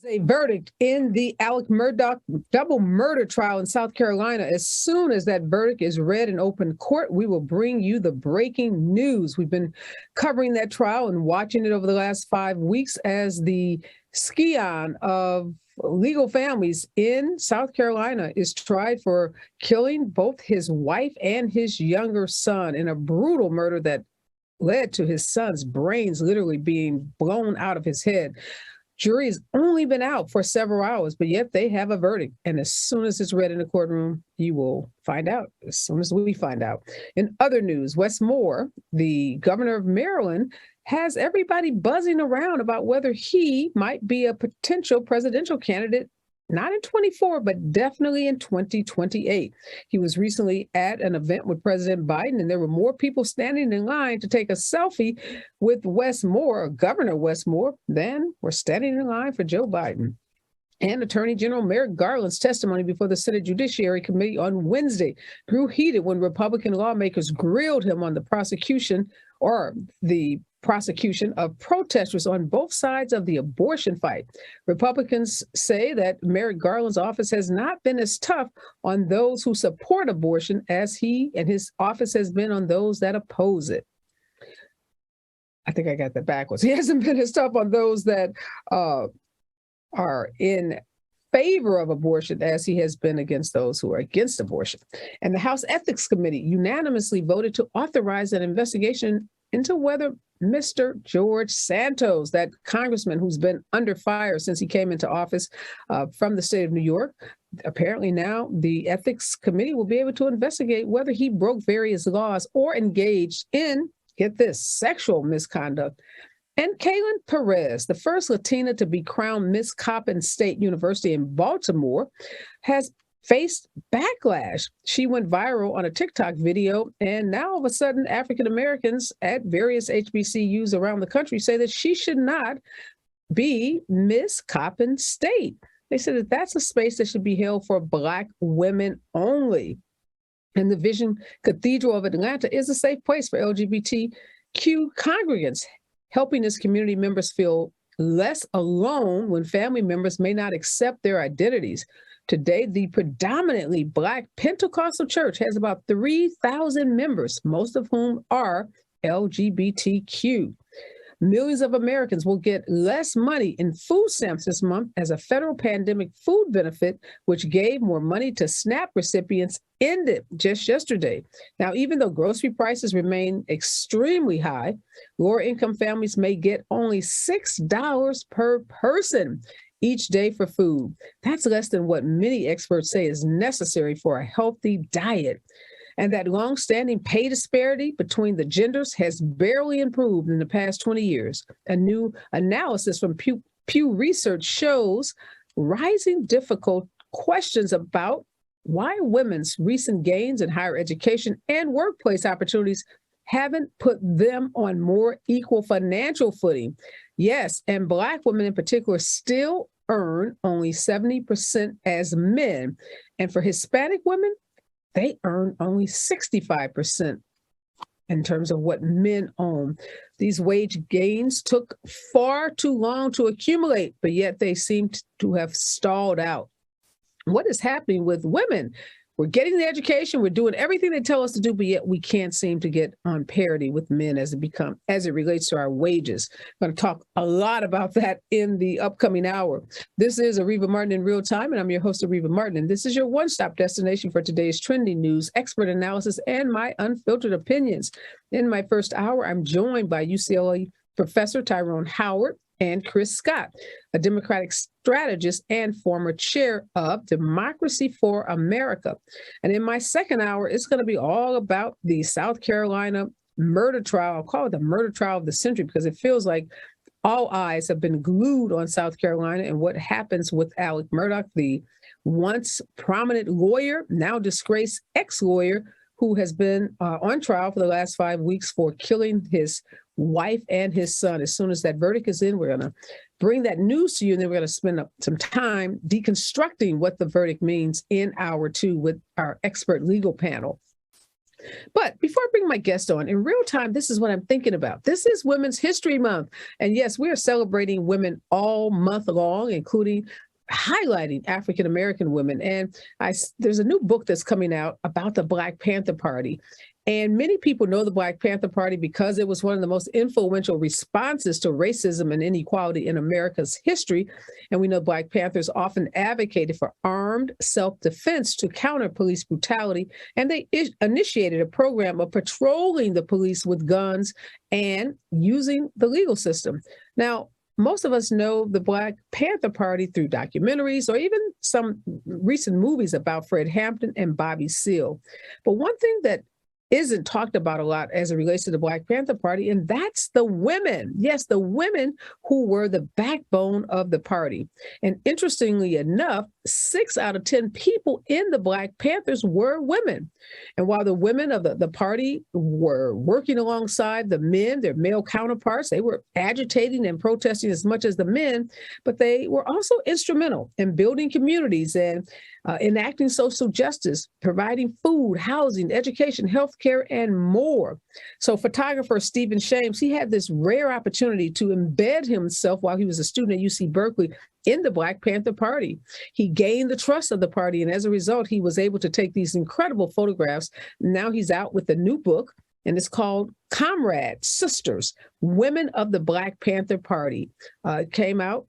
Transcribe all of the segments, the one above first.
A verdict in the Alec Murdaugh double murder trial in South Carolina. As soon as that verdict is read in open court, we will bring you the breaking news. We've been covering that trial and watching it over the last 5 weeks as the scion of legal families in South Carolina is tried for killing both his wife and his younger son in a brutal murder that led to his son's brains literally being blown out of his head. Jury has only been out for several hours, but yet they have a verdict. And as soon as it's read in the courtroom, you will find out as soon as we find out. In other news, Wes Moore, the governor of Maryland, has everybody buzzing around about whether he might be a potential presidential candidate, not in 24, but definitely in 2028. He was recently at an event with President Biden, and there were more people standing in line to take a selfie with Wes Moore, Governor Wes Moore, than were standing in line for Joe Biden. And Attorney General Merrick Garland's testimony before the Senate Judiciary Committee on Wednesday grew heated when Republican lawmakers grilled him on the prosecution of protesters on both sides of the abortion fight. Republicans say that Merrick Garland's office has not been as tough on those who support abortion as he and his office has been on those that oppose it. I think I got that backwards. He hasn't been as tough on those that are in favor of abortion as he has been against those who are against abortion. And the House Ethics Committee unanimously voted to authorize an investigation into whether Mr. George Santos, that congressman who's been under fire since he came into office from the state of New York, apparently now the Ethics Committee will be able to investigate whether he broke various laws or engaged in, get this, sexual misconduct. And Kaylin Perez, the first Latina to be crowned Miss Coppin State University in Baltimore, has faced backlash. She went viral on a TikTok video, and now all of a sudden, African Americans at various HBCUs around the country say that she should not be Miss Coppin State. They said that that's a space that should be held for Black women only. And the Vision Cathedral of Atlanta is a safe place for LGBTQ congregants, helping its community members feel less alone when family members may not accept their identities. Today, the predominantly Black Pentecostal church has about 3,000 members, most of whom are LGBTQ. Millions of Americans will get less money in food stamps this month as a federal pandemic food benefit, which gave more money to SNAP recipients, ended just yesterday. Now, even though grocery prices remain extremely high, lower income families may get only $6 per person each day for food. That's less than what many experts say is necessary for a healthy diet. And that longstanding pay disparity between the genders has barely improved in the past 20 years. A new analysis from Pew Research shows rising difficult questions about why women's recent gains in higher education and workplace opportunities haven't put them on more equal financial footing. Yes, and Black women in particular still earn only 70% as men. And for Hispanic women, they earn only 65% in terms of what men own. These wage gains took far too long to accumulate, but yet they seem to have stalled out. What is happening with women? We're getting the education, we're doing everything they tell us to do, but yet we can't seem to get on parity with men as it relates to our wages. I'm going to talk a lot about that in the upcoming hour. This is Areva Martin in real time, and I'm your host, Areva Martin, and this is your one-stop destination for today's trending news, expert analysis, and my unfiltered opinions. In my first hour, I'm joined by UCLA Professor Tyrone Howard and Chris Scott, a Democratic strategist and former chair of Democracy for America. And in my second hour, it's going to be all about the South Carolina murder trial. I'll call it the murder trial of the century because it feels like all eyes have been glued on South Carolina and what happens with Alec Murdaugh, the once prominent lawyer, now disgraced ex-lawyer, who has been on trial for the last 5 weeks for killing his wife and his son. As soon as that verdict is in, we're going to bring that news to you, and then we're going to spend some time deconstructing what the verdict means in hour two with our expert legal panel. But before I bring my guest on, in real time, this is what I'm thinking about. This is Women's History Month. And yes, we are celebrating women all month long, including highlighting African American women. And there's a new book that's coming out about the Black Panther Party. And many people know the Black Panther Party because it was one of the most influential responses to racism and inequality in America's history. And we know Black Panthers often advocated for armed self-defense to counter police brutality. And they initiated a program of patrolling the police with guns and using the legal system. Now, most of us know the Black Panther Party through documentaries or even some recent movies about Fred Hampton and Bobby Seale. But one thing that isn't talked about a lot as it relates to the Black Panther Party, and that's the women. Yes, the women who were the backbone of the party. And interestingly enough, 6 out of 10 people in the Black Panthers were women. And while the women of the party were working alongside the men, their male counterparts, they were agitating and protesting as much as the men, but they were also instrumental in building communities and enacting social justice, providing food, housing, education, healthcare, and more. So photographer Stephen Shames, he had this rare opportunity to embed himself while he was a student at UC Berkeley in the Black Panther Party. He gained the trust of the party, and as a result, he was able to take these incredible photographs. Now he's out with a new book, and it's called Comrades, Sisters, Women of the Black Panther Party. It came out.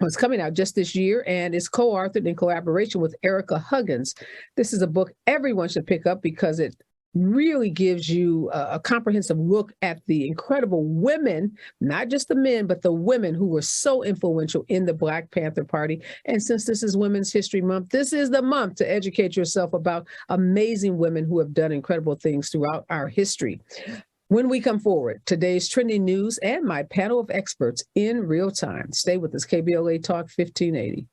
It's coming out just this year, and it's co-authored in collaboration with Erica Huggins. This is a book everyone should pick up because it really gives you a comprehensive look at the incredible women, not just the men, but the women who were so influential in the Black Panther Party. And since this is Women's History Month, this is the month to educate yourself about amazing women who have done incredible things throughout our history. When we come forward, today's trending news and my panel of experts in real time. Stay with us, KBLA Talk 1580.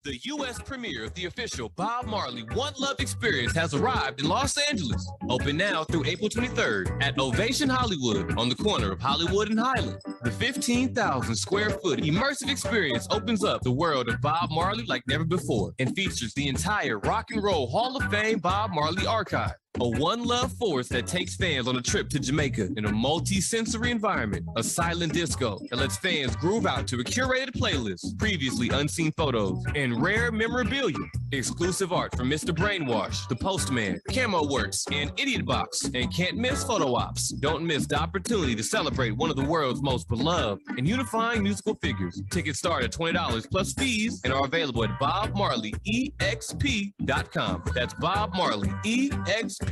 The U.S. premiere of the official Bob Marley One Love Experience has arrived in Los Angeles. Open now through April 23rd at Ovation Hollywood on the corner of Hollywood and Highland. The 15,000 square foot immersive experience opens up the world of Bob Marley like never before and features the entire Rock and Roll Hall of Fame Bob Marley archive. A One Love force that takes fans on a trip to Jamaica in a multi-sensory environment, a silent disco that lets fans groove out to a curated playlist, previously unseen photos, and rare memorabilia, exclusive art from Mr. Brainwash, The Postman, Camo Works, and Idiot Box, and can't miss photo ops. Don't miss the opportunity to celebrate one of the world's most beloved and unifying musical figures. Tickets start at $20 plus fees and are available at BobMarleyEXP.com. That's BobMarleyEXP.com.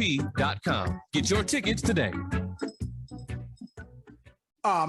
Get your tickets today. Our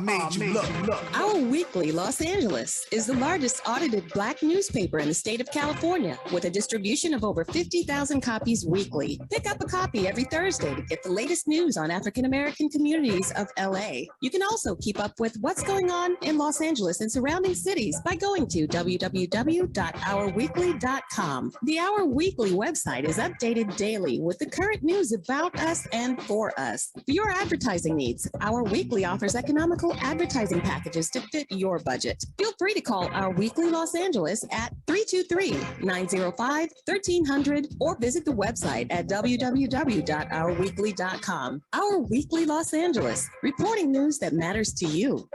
Weekly Los Angeles is the largest audited Black newspaper in the state of California with a distribution of over 50,000 copies weekly. Pick up a copy every Thursday to get the latest news on African American communities of LA. You can also keep up with what's going on in Los Angeles and surrounding cities by going to www.ourweekly.com. The Our Weekly website is updated daily with the current news about us and for us. For your advertising needs, Our Weekly offers economical advertising packages to fit your budget. Feel free to call Our Weekly Los Angeles at 323-905-1300 or visit the website at www.ourweekly.com. Our Weekly Los Angeles, reporting news that matters to you.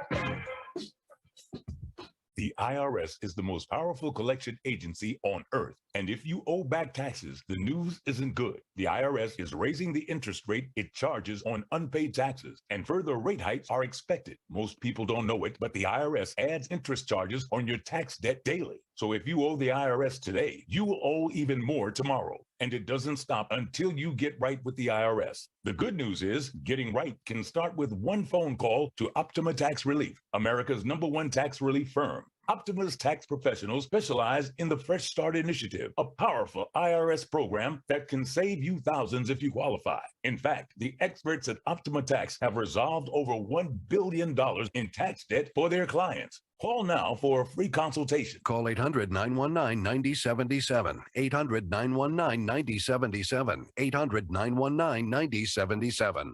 The IRS is the most powerful collection agency on earth. And if you owe back taxes, the news isn't good. The IRS is raising the interest rate it charges on unpaid taxes, and further rate hikes are expected. Most people don't know it, but the IRS adds interest charges on your tax debt daily. So if you owe the IRS today, you will owe even more tomorrow. And it doesn't stop until you get right with the IRS. The good news is getting right can start with one phone call to Optima Tax Relief, America's #1 tax relief firm. Optima's tax professionals specialize in the Fresh Start Initiative, a powerful IRS program that can save you thousands if you qualify. In fact, the experts at Optima Tax have resolved over $1 billion in tax debt for their clients. Call now for a free consultation. Call 800-919-9077. 800-919-9077. 800-919-9077.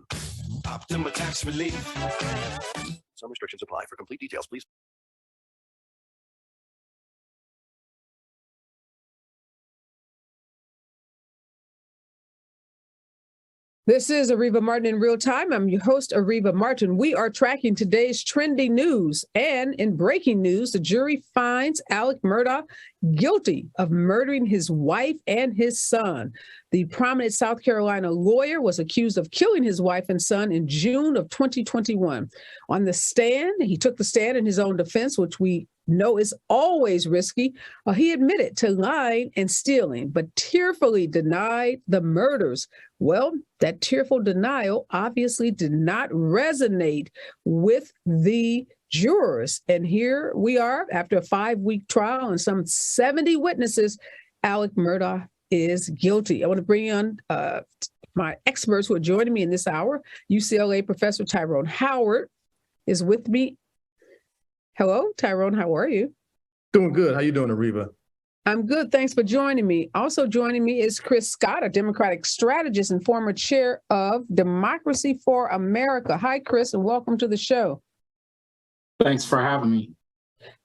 Optima tax relief. Some restrictions apply. For complete details, please. This is Areva Martin in real time. I'm your host, Areva Martin. We are tracking today's trending news. And in breaking news, the jury finds Alec Murdaugh guilty of murdering his wife and his son. The prominent South Carolina lawyer was accused of killing his wife and son in June of 2021. On the stand, he took the stand in his own defense, which we know is always risky. He admitted to lying and stealing, but tearfully denied the murders. Well, that tearful denial obviously did not resonate with the jurors. And here we are after a 5-week trial and some 70 witnesses. Alec Murdaugh is guilty. I want to bring on my experts who are joining me in this hour. UCLA Professor Tyrone Howard is with me. Hello, Tyrone, how are you? Doing good. How you doing, Areva? I'm good. Thanks for joining me. Also joining me is Chris Scott, a Democratic strategist and former chair of Democracy for America. Hi, Chris, and welcome to the show. Thanks for having me.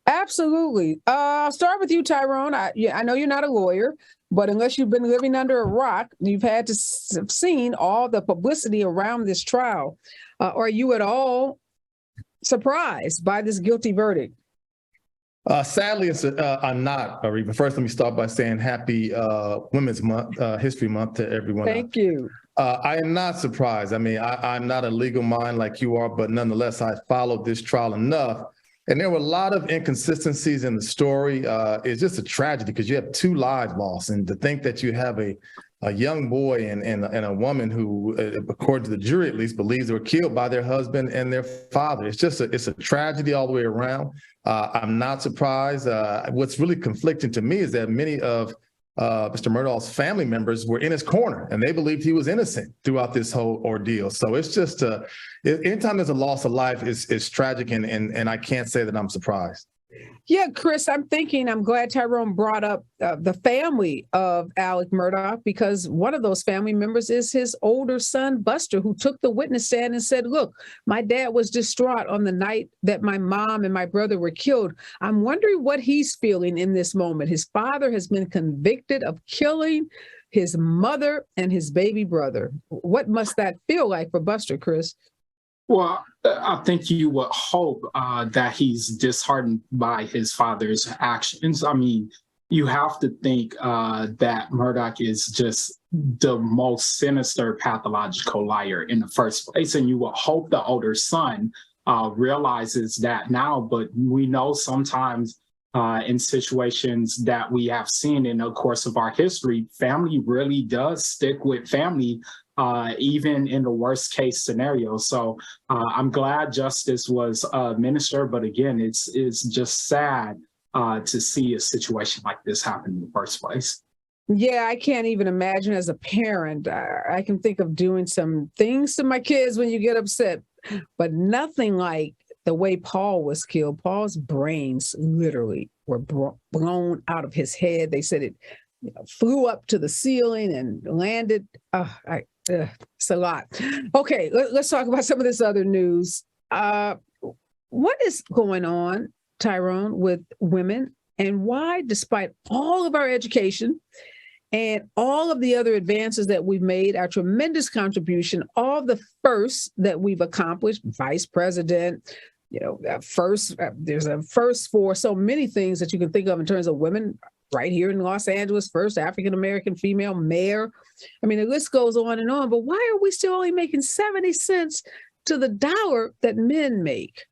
Absolutely. I'll start with you, Tyrone. I know you're not a lawyer, but unless you've been living under a rock, you've had to have seen all the publicity around this trial. Are you at all surprised by this guilty verdict? Sadly, I'm not, Areva. First, let me start by saying happy Women's Month, History Month to everyone. Thank you. I am not surprised. I mean, I'm not a legal mind like you are, but nonetheless, I followed this trial enough. And there were a lot of inconsistencies in the story. It's just a tragedy because you have 2 lives lost. And to think that you have a young boy and a woman who, according to the jury at least, believes they were killed by their husband and their father. It's just it's a tragedy all the way around. I'm not surprised. What's really conflicting to me is that many of Mr. Murdaugh's family members were in his corner and they believed he was innocent throughout this whole ordeal. So it's just anytime there's a loss of life, it's tragic, and I can't say that I'm surprised. Yeah, Chris, I'm glad Tyrone brought up the family of Alec Murdaugh, because one of those family members is his older son, Buster, who took the witness stand and said, look, my dad was distraught on the night that my mom and my brother were killed. I'm wondering what he's feeling in this moment. His father has been convicted of killing his mother and his baby brother. What must that feel like for Buster, Chris? Well, I think you would hope that he's disheartened by his father's actions. I mean, you have to think that Murdaugh is just the most sinister pathological liar in the first place. And you would hope the older son realizes that now. But we know sometimes in situations that we have seen in the course of our history, family really does stick with family, even in the worst case scenario. So I'm glad justice was administered, but again, it's just sad to see a situation like this happen in the first place. Yeah, I can't even imagine as a parent. I can think of doing some things to my kids when you get upset, but nothing like the way Paul was killed. Paul's brains literally were blown out of his head. They said it flew up to the ceiling and landed. It's a lot. Okay, let's talk about some of this other news. What is going on, Tyrone, with women, and why, despite all of our education and all of the other advances that we've made, our tremendous contribution, all the firsts that we've accomplished, vice president, there's a first for so many things that you can think of in terms of women right here in Los Angeles, first African-American female mayor. I mean, the list goes on, but why are we still only making 70 cents to the dollar that men make?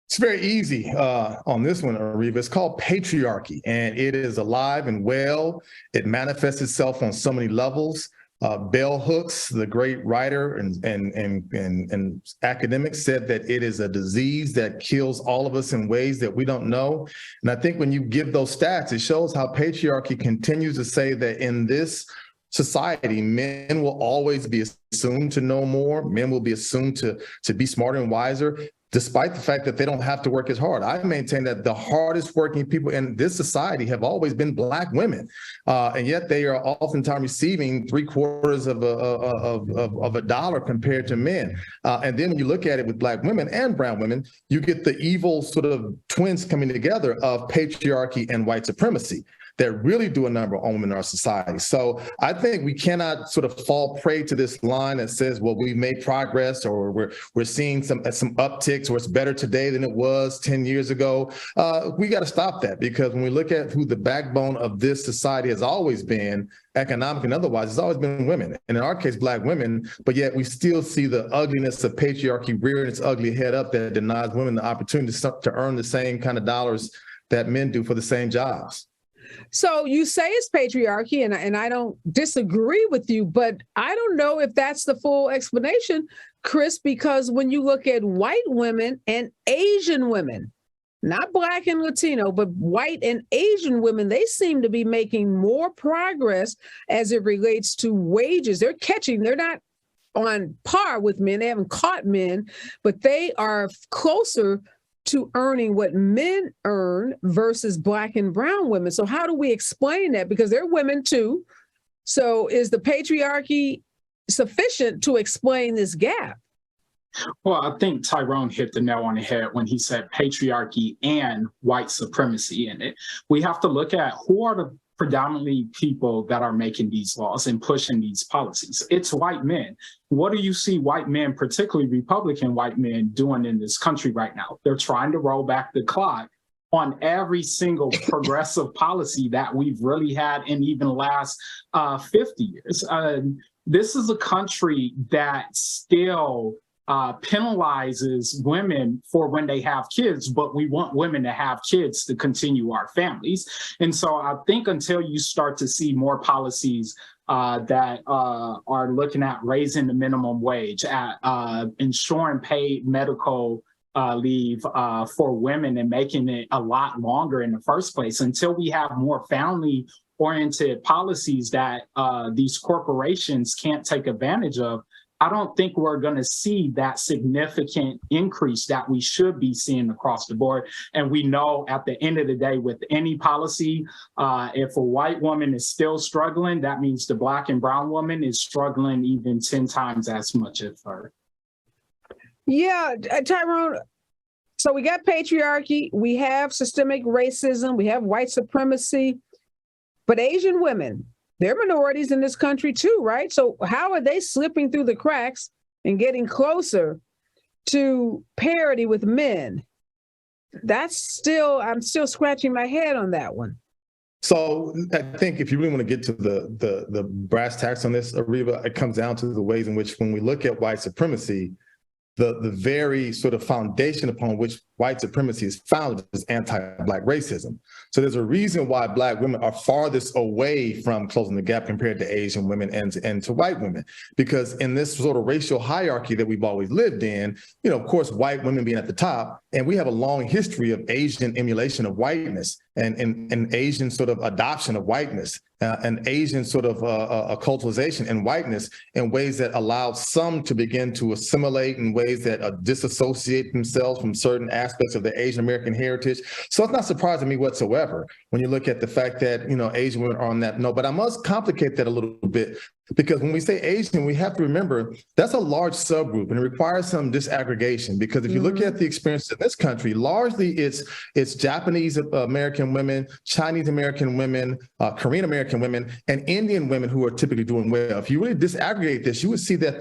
It's very easy on this one, Areva. It's called patriarchy, and it is alive and well. It manifests itself on so many levels. Bell Hooks, the great writer and academic, said that it is a disease that kills all of us in ways that we don't know. And I think when you give those stats, it shows how patriarchy continues to say that in this society, men will always be assumed to know more. Men will be assumed to be smarter and wiser. despite the fact that they don't have to work as hard. I maintain that the hardest working people in this society have always been Black women, and yet they are oftentimes receiving 3/4 of a dollar compared to men. And then when you look at it with Black women and brown women, you get the evil sort of twins coming together of patriarchy and white supremacy that really do a number on women in our society. So I think we cannot sort of fall prey to this line that says, well, we've made progress, or we're seeing some upticks, or it's better today than it was 10 years ago. We got to stop that, because when we look at who the backbone of this society has always been, economic and otherwise, it's always been women, and in our case, Black women, but yet we still see the ugliness of patriarchy rearing its ugly head up that denies women the opportunity to earn the same kind of dollars that men do for the same jobs. So you say it's patriarchy, and I don't disagree with you, but I don't know if that's the full explanation, Chris, because when you look at white women and Asian women, not Black and Latino, but white and Asian women, they seem to be making more progress as it relates to wages. They're not on par with men. They haven't caught men, but they are closer to earning what men earn versus Black and brown women. So how do we explain that? Because they're women too. So is the patriarchy sufficient to explain this gap? Well, I think Tyrone hit the nail on the head when he said patriarchy and white supremacy in it. We have to look at who are the predominantly people that are making these laws and pushing these policies. It's white men. What do you see white men, particularly Republican white men, doing in this country right now? They're trying to roll back the clock on every single progressive policy that we've really had in even the last 50 years. This is a country that still penalizes women for when they have kids, but we want women to have kids to continue our families. And so I think until you start to see more policies that are looking at raising the minimum wage, at ensuring paid medical leave for women and making it a lot longer in the first place, until we have more family-oriented policies that these corporations can't take advantage of, I don't think we're going to see that significant increase that we should be seeing across the board. And we know at the end of the day, with any policy, if a white woman is still struggling, that means the Black and brown woman is struggling even 10 times as much as her. Yeah, Tyrone. So we got patriarchy, we have systemic racism, we have white supremacy, but Asian women, they're minorities in this country too, right? So how are they slipping through the cracks and getting closer to parity with men? I'm still scratching my head on that one. So I think if you really want to get to the brass tacks on this, Areva, it comes down to the ways in which, when we look at white supremacy, the very sort of foundation upon which white supremacy is founded is anti-Black racism. So there's a reason why Black women are farthest away from closing the gap compared to Asian women and to white women, because in this sort of racial hierarchy that we've always lived in, of course, white women being at the top, and we have a long history of Asian emulation of whiteness and Asian sort of adoption of whiteness, and Asian sort of occultization in whiteness in ways that allowed some to begin to assimilate in ways that disassociate themselves from certain aspects of the Asian American heritage. So it's not surprising me whatsoever when you look at the fact that, Asian women are on that note. But I must complicate that a little bit, because when we say Asian, we have to remember that's a large subgroup, and it requires some disaggregation, because if you look at the experiences in this country, largely it's Japanese American women, Chinese American women, Korean American women, and Indian women who are typically doing well. If you really disaggregate this, you would see that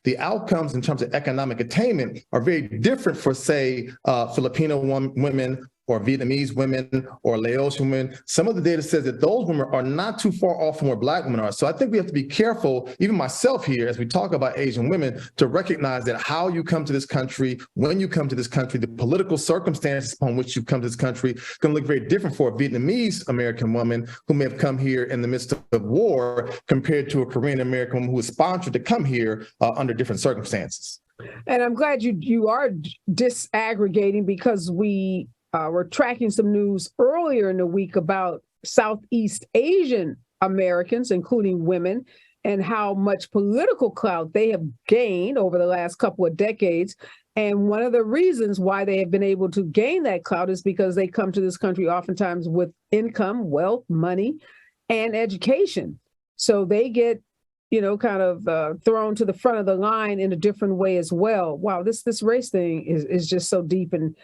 the outcomes in terms of economic attainment are very different for, say, Filipino women, or Vietnamese women, or Laotian women. Some of the data says that those women are not too far off from where Black women are. So I think we have to be careful, even myself here, as we talk about Asian women, to recognize that how you come to this country, when you come to this country, the political circumstances upon which you come to this country can look very different for a Vietnamese American woman who may have come here in the midst of war compared to a Korean American woman who was sponsored to come here under different circumstances. And I'm glad you are disaggregating, because we're tracking some news earlier in the week about Southeast Asian Americans, including women, and how much political clout they have gained over the last couple of decades. And one of the reasons why they have been able to gain that clout is because they come to this country oftentimes with income, wealth, money, and education. So they get, kind of thrown to the front of the line in a different way as well. Wow, this race thing is just so deep. And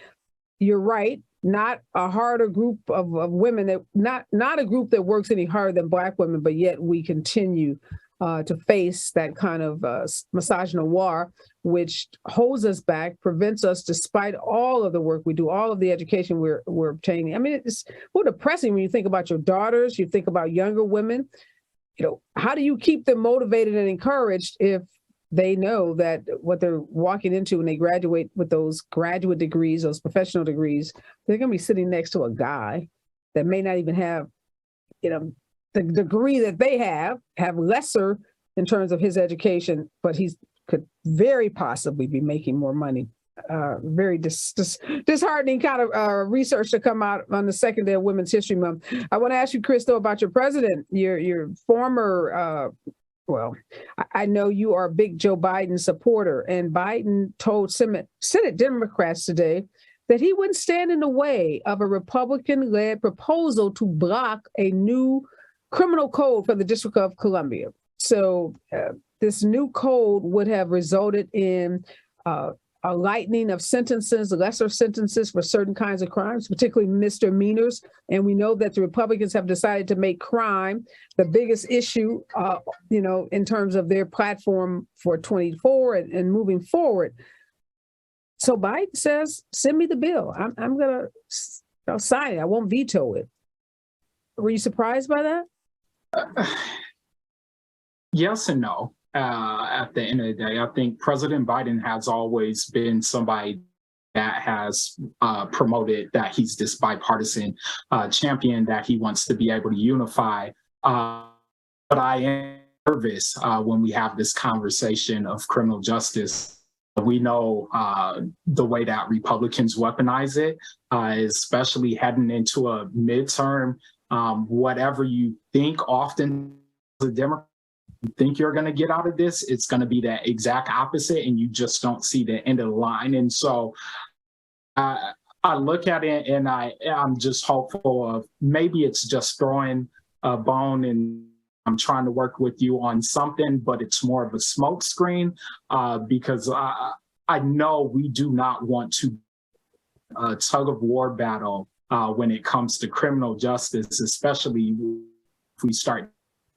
you're right, not a harder group of women, that not a group that works any harder than Black women, but yet we continue to face that kind of misogynoir, which holds us back, prevents us, despite all of the work we do, all of the education we're obtaining. I mean, it's more depressing when you think about your daughters, you think about younger women. How do you keep them motivated and encouraged if they know that what they're walking into when they graduate with those graduate degrees, those professional degrees, they're going to be sitting next to a guy that may not even have, the degree that they have lesser in terms of his education, but he could very possibly be making more money. Very disheartening kind of research to come out on the second day of Women's History Month. I want to ask you, Chris, though, about your president, your former, I know you are a big Joe Biden supporter, and Biden told Senate Democrats today that he wouldn't stand in the way of a Republican-led proposal to block a new criminal code for the District of Columbia. So this new code would have resulted in a lightening of sentences, lesser sentences for certain kinds of crimes, particularly misdemeanors. And we know that the Republicans have decided to make crime the biggest issue, in terms of their platform for 24 and moving forward. So Biden says, send me the bill. I'm going to sign it. I won't veto it. Were you surprised by that? Yes and no. At the end of the day, I think President Biden has always been somebody that has promoted that he's this bipartisan champion, that he wants to be able to unify. But I am nervous when we have this conversation of criminal justice. We know the way that Republicans weaponize it, especially heading into a midterm. Whatever you think, often the Democrats think you're going to get out of this, it's going to be that exact opposite, and you just don't see the end of the line. And so I look at it and I'm just hopeful of maybe it's just throwing a bone and I'm trying to work with you on something, but it's more of a smoke screen because I know we do not want to tug of war battle when it comes to criminal justice, especially if we start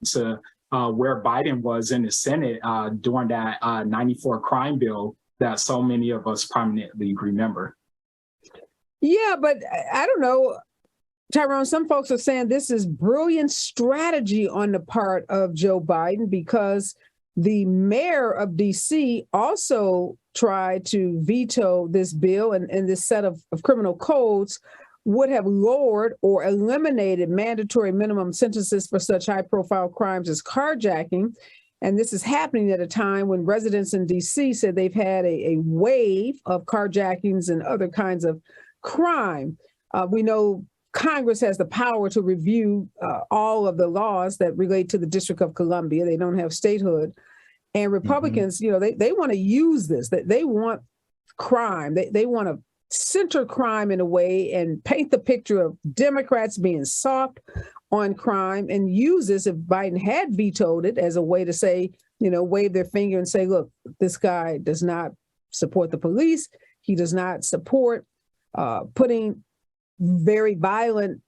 to where Biden was in the Senate during that 94 crime bill that so many of us prominently remember. Yeah, but I don't know, Tyrone, some folks are saying this is brilliant strategy on the part of Joe Biden because the mayor of DC also tried to veto this bill and this set of criminal codes would have lowered or eliminated mandatory minimum sentences for such high-profile crimes as carjacking. And this is happening at a time when residents in D.C. said they've had a wave of carjackings and other kinds of crime. We know Congress has the power to review all of the laws that relate to the District of Columbia. They don't have statehood. And Republicans, they want to use this. They want crime. They want to center crime in a way and paint the picture of Democrats being soft on crime and use this, if Biden had vetoed it, as a way to say, wave their finger and say, look, this guy does not support the police. He does not support putting very violent,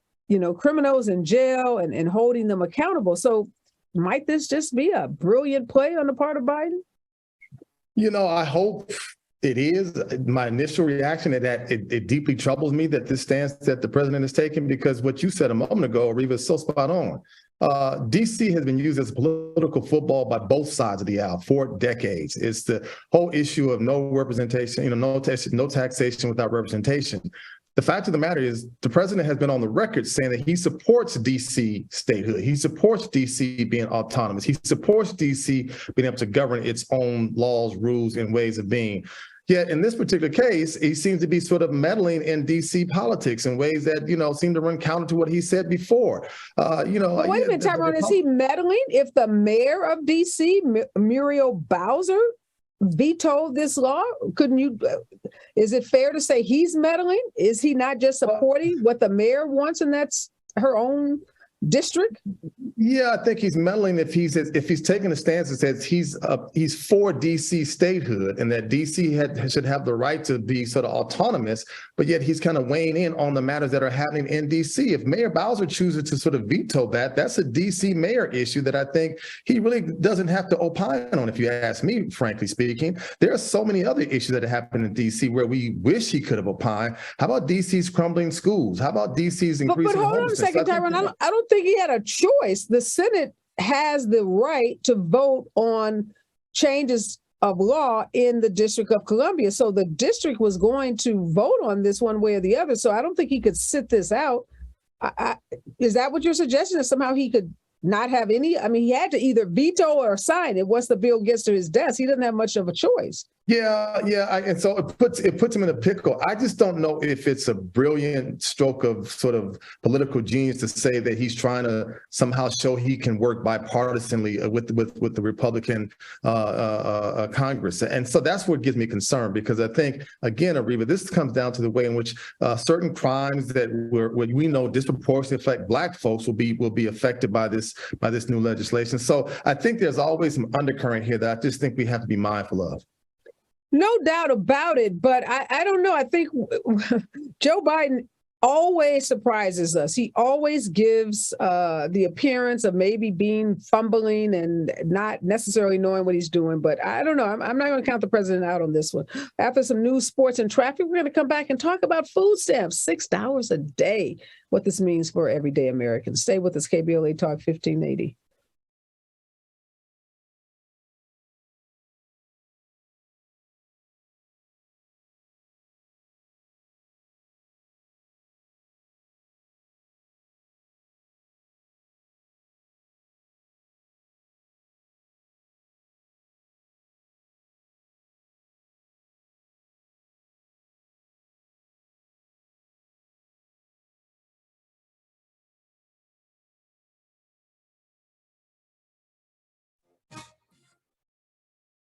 criminals in jail and holding them accountable. So might this just be a brilliant play on the part of Biden? I hope it is. My initial reaction to that, it deeply troubles me that this stance that the president is taking, because what you said a moment ago, Areva, is so spot on. DC has been used as political football by both sides of the aisle for decades. It's the whole issue of no representation, no taxation without representation. The fact of the matter is the president has been on the record saying that he supports DC statehood. He supports DC being autonomous. He supports DC being able to govern its own laws, rules, and ways of being. Yet in this particular case, he seems to be sort of meddling in DC politics in ways that, seem to run counter to what he said before. Wait a minute, Tyrone, is he meddling? If the mayor of DC, Muriel Bowser, veto this law? Couldn't you? Is it fair to say he's meddling? Is he not just supporting what the mayor wants, and that's her own district? Yeah, I think he's meddling if he's taking a stance that says he's for DC statehood and that DC should have the right to be sort of autonomous, but yet he's kind of weighing in on the matters that are happening in DC. If Mayor Bowser chooses to sort of veto that, that's a DC mayor issue that I think he really doesn't have to opine on, if you ask me, frankly speaking. There are so many other issues that happen in DC where we wish he could have opined. How about DC's crumbling schools? How about DC's increasing But hold on a second, Tyrone. I don't think he had a choice. The Senate has the right to vote on changes of law in the District of Columbia. So the district was going to vote on this one way or the other. So I don't think he could sit this out. Is that what you're suggesting? That somehow he could not have any? I mean, he had to either veto or sign it once the bill gets to his desk. He doesn't have much of a choice. And so it puts him in a pickle. I just don't know if it's a brilliant stroke of sort of political genius to say that he's trying to somehow show he can work bipartisanly with the Republican Congress. And so that's what gives me concern, because I think, again, Areva, this comes down to the way in which certain crimes that we know disproportionately affect Black folks will be affected by this new legislation. So I think there's always some undercurrent here that I just think we have to be mindful of. No doubt about it, but I don't know. I think Joe Biden always surprises us. He always gives the appearance of maybe being fumbling and not necessarily knowing what he's doing. But I don't know. I'm not going to count the president out on this one. After some news, sports, and traffic, we're going to come back and talk about food stamps, $6 a day, what this means for everyday Americans. Stay with us, KBLA Talk 1580.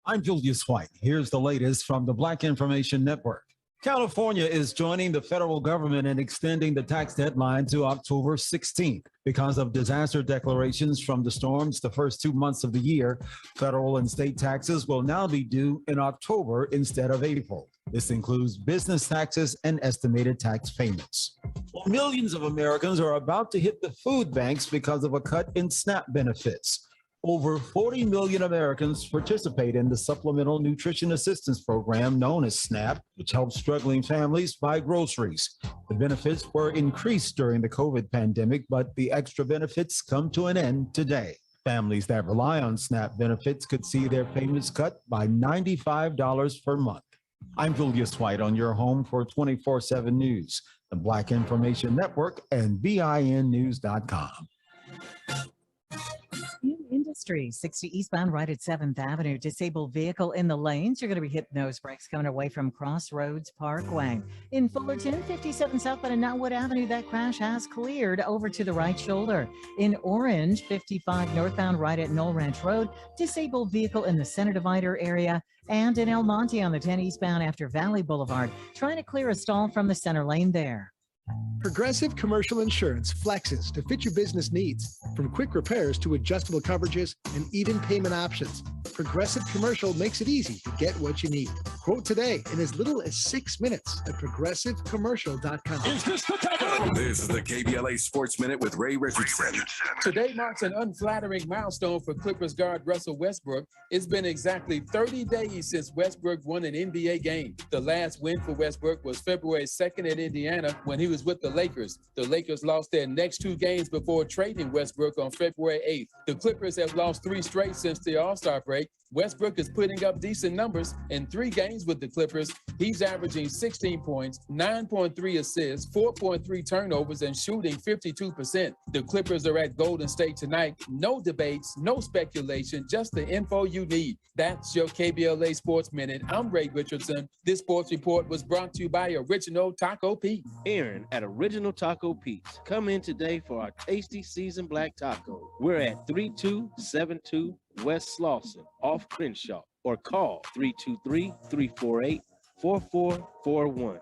I'm Julius White. Here's the latest from the Black Information Network. California is joining the federal government in extending the tax deadline to October 16th. Because of disaster declarations from the storms the first 2 months of the year, federal and state taxes will now be due in October instead of April. This includes business taxes and estimated tax payments. Well, millions of Americans are about to hit the food banks because of a cut in SNAP benefits. Over 40 million Americans participate in the Supplemental Nutrition Assistance Program known as SNAP, which helps struggling families buy groceries. The benefits were increased during the COVID pandemic, but the extra benefits come to an end today. Families that rely on SNAP benefits could see their payments cut by $95 per month. I'm Julius White on your home for 24/7 News, the Black Information Network, and BINnews.com. Industry 60 eastbound right at 7th Avenue. Disabled vehicle in the lanes. You're going to be hitting nose brakes coming away from Crossroads Parkway. In Fullerton, 57 southbound and Nutwood Avenue, that crash has cleared over to the right shoulder. In Orange, 55 northbound right at Knoll Ranch Road. Disabled vehicle in the center divider area. And in El Monte on the 10 eastbound after Valley Boulevard, trying to clear a stall from the center lane there. Progressive Commercial Insurance flexes to fit your business needs, from quick repairs to adjustable coverages and even payment options. Progressive Commercial makes it easy to get what you need. Quote today in as little as 6 minutes at progressivecommercial.com. This is the KBLA Sports Minute with Ray Richardson. Today marks an unflattering milestone for Clippers guard Russell Westbrook. It's been exactly 30 days since Westbrook won an NBA game. The last win for Westbrook was February 2nd at Indiana when he was with the Lakers. The Lakers lost their next 2 games before trading Westbrook on February 8th. The Clippers have lost 3 straight since the All-Star break. Westbrook is putting up decent numbers in 3 games with the Clippers. He's averaging 16 points, 9.3 assists, 4.3 turnovers, and shooting 52%. The Clippers are at Golden State tonight. No debates, no speculation, just the info you need. That's your KBLA Sports Minute. I'm Ray Richardson. This sports report was brought to you by Original Taco Pete. Aaron at Original Taco Pete's. Come in today for our tasty seasoned black taco. We're at 3272 West Slauson, off Crenshaw. or call 323-348-4441.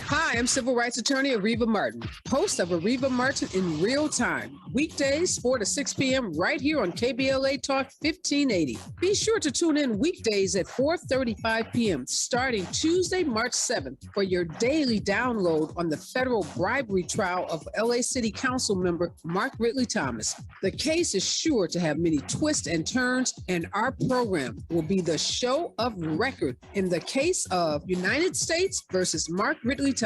Hi, I'm civil rights attorney Areva Martin, host of Areva Martin in Real Time, weekdays 4 to 6 p.m. right here on KBLA Talk 1580. Be sure to tune in weekdays at 4:35 p.m. starting Tuesday, March 7th for your daily download on the federal bribery trial of LA City Council member Mark Ridley Thomas. The case is sure to have many twists and turns, and our program will be the show of record in the case of United States versus Mark Ridley Thomas.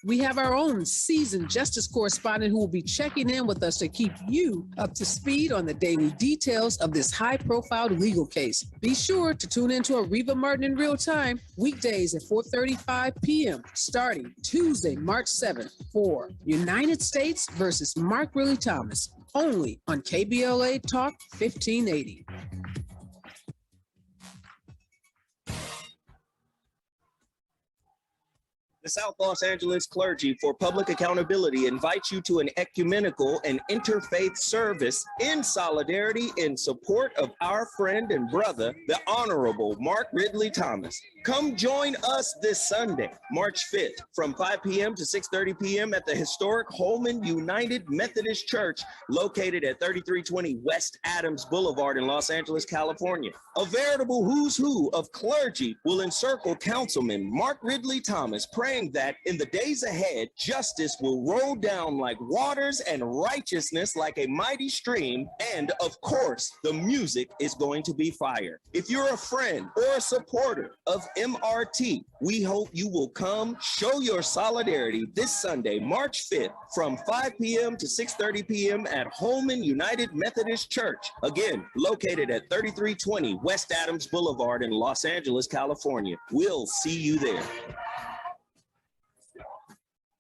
We have our own seasoned justice correspondent who will be checking in with us to keep you up to speed on the daily details of this high-profile legal case. Be sure to tune in to Areva Martin in Real Time, weekdays at 4:35 p.m. starting Tuesday, March 7th for United States versus Mark Ridley Thomas, only on KBLA Talk 1580. The South Los Angeles Clergy for Public Accountability invites you to an ecumenical and interfaith service in solidarity in support of our friend and brother, the Honorable Mark Ridley Thomas. Come join us this Sunday, March 5th, from 5 p.m. to 6:30 p.m. at the historic Holman United Methodist Church, located at 3320 West Adams Boulevard in Los Angeles, California. A veritable who's who of clergy will encircle Councilman Mark Ridley Thomas, praying that in the days ahead, justice will roll down like waters and righteousness like a mighty stream, and of course, the music is going to be fire. If you're a friend or a supporter of MRT, we hope you will come show your solidarity this Sunday, March 5th, from 5 p.m. to 6:30 p.m. at Holman United Methodist Church, again, located at 3320 West Adams Boulevard in Los Angeles, California. We'll see you there.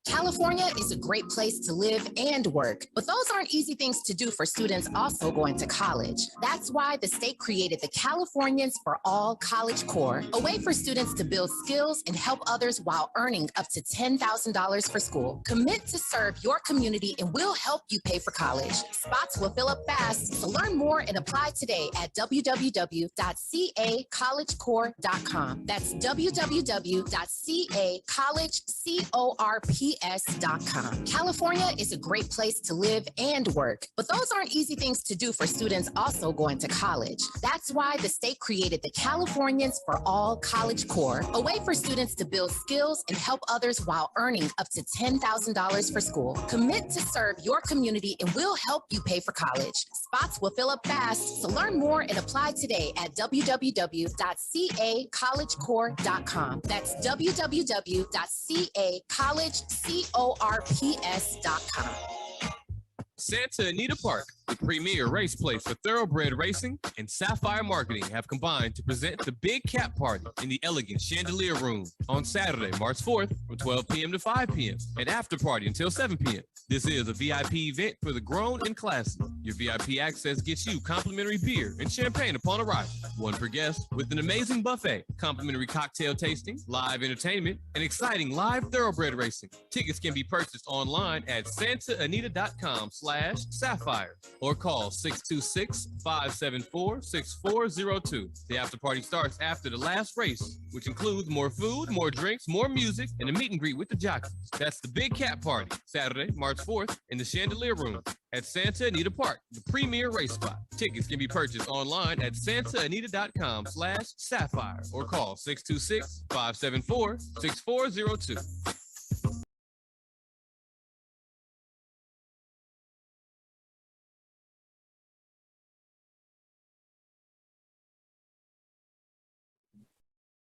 California is a great place to live and work, but those aren't easy things to do for students also going to college. That's why the state created the Californians for All College Corps, a way for students to build skills and help others while earning up to $10,000 for school. Commit to serve your community and we'll help you pay for college. Spots will fill up fast, so learn more and apply today at www.cacollegecorps.com. That's www.cacollegecorps.com. California is a great place to live and work, but those aren't easy things to do for students also going to college. That's why the state created the Californians for All College Corps, a way for students to build skills and help others while earning up to $10,000 for school. Commit to serve your community and we'll help you pay for college. Spots will fill up fast, so learn more and apply today at www.cacollegecorps.com. That's www.cacollegecorps.com. Santa Anita Park, the premier race place for thoroughbred racing, and Sapphire Marketing have combined to present the Big Cat Party in the elegant Chandelier Room on Saturday, March 4th from 12 p.m. to 5 p.m. and after party until 7 p.m. This is a VIP event for the grown and classy. Your VIP access gets you complimentary beer and champagne upon arrival, one per guest, with an amazing buffet, complimentary cocktail tasting, live entertainment, and exciting live thoroughbred racing. Tickets can be purchased online at santaanita.com/sapphire or call 626-574-6402. The after party starts after the last race, which includes more food, more drinks, more music, and a meet and greet with the jockeys. That's the Big Cat Party, Saturday, March 4th in the Chandelier Room at Santa Anita Park, the premier race spot. Tickets can be purchased online at santaanita.com/sapphire or call 626-574-6402.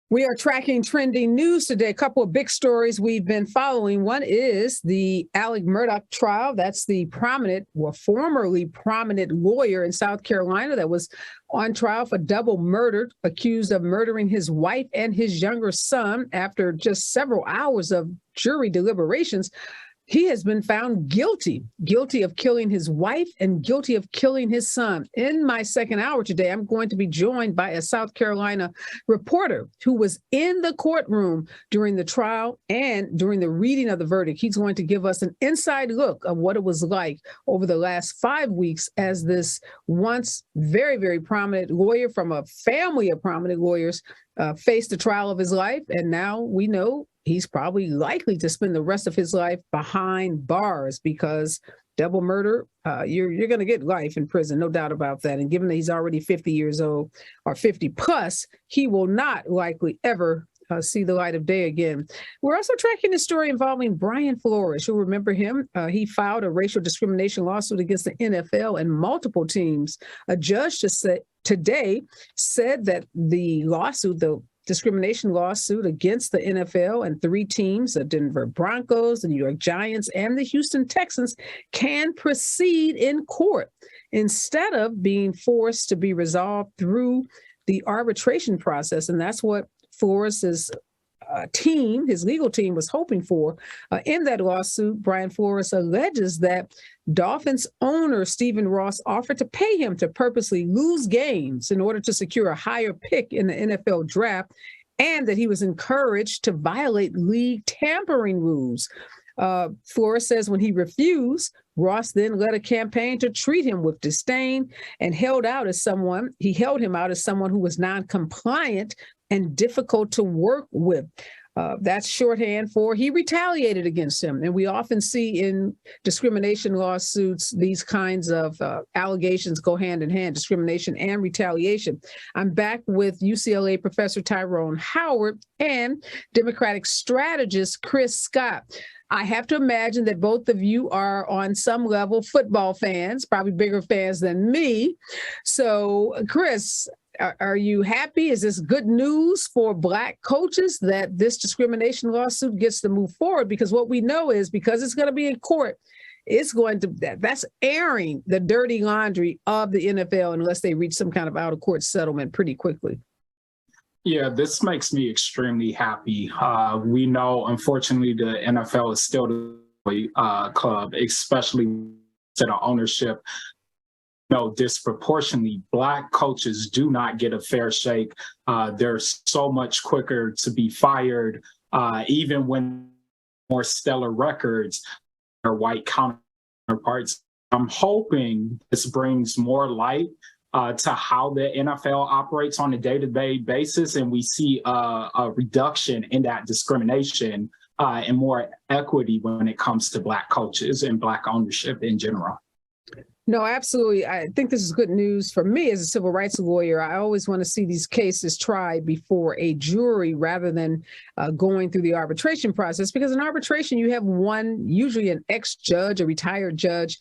We are tracking trending news today. A couple of big stories we've been following. One is the Alex Murdaugh trial. That's the formerly prominent lawyer in South Carolina that was on trial for double murder, accused of murdering his wife and his younger son after just several hours of jury deliberations. he has been found guilty of killing his wife and guilty of killing his son. In my second hour today, I'm going to be joined by a South Carolina reporter who was in the courtroom during the trial and during the reading of the verdict. He's going to give us an inside look of what it was like over the last 5 weeks as this once very, very prominent lawyer from a family of prominent lawyers faced the trial of his life. And now we know he's probably likely to spend the rest of his life behind bars because double murder, you're going to get life in prison, no doubt about that. And given that he's already 50 years old or 50 plus, he will not likely ever see the light of day again. We're also tracking a story involving Brian Flores. You'll remember him. He filed a racial discrimination lawsuit against the NFL and multiple teams. A judge today said that the lawsuit, the discrimination lawsuit against the NFL and 3 teams, the Denver Broncos, the New York Giants, and the Houston Texans, can proceed in court instead of being forced to be resolved through the arbitration process. And that's what Flores' team, his legal team, was hoping for. In that lawsuit, Brian Flores alleges that Dolphins owner Stephen Ross offered to pay him to purposely lose games in order to secure a higher pick in the NFL draft, and that he was encouraged to violate league tampering rules. Flores says when he refused, Ross then led a campaign to treat him with disdain and held him out as someone who was non-compliant and difficult to work with. That's shorthand for he retaliated against him. And we often see in discrimination lawsuits, these kinds of allegations go hand in hand, discrimination and retaliation. I'm back with UCLA professor Tyrone Howard and Democratic strategist Chris Scott. I have to imagine that both of you are on some level football fans, probably bigger fans than me. So, Chris, are you happy? Is this good news for Black coaches that this discrimination lawsuit gets to move forward? Because what we know is because it's going to be in court, that's airing the dirty laundry of the NFL unless they reach some kind of out-of-court settlement pretty quickly. Yeah, this makes me extremely happy. We know, unfortunately, the NFL is still the club, especially to the ownership. Disproportionately, Black coaches do not get a fair shake. They're so much quicker to be fired, even when more stellar records are white counterparts. I'm hoping this brings more light to how the NFL operates on a day-to-day basis, and we see a reduction in that discrimination and more equity when it comes to Black coaches and Black ownership in general. No, absolutely. I think this is good news for me as a civil rights lawyer. I always want to see these cases tried before a jury rather than going through the arbitration process, because in arbitration, you have usually an ex-judge, a retired judge,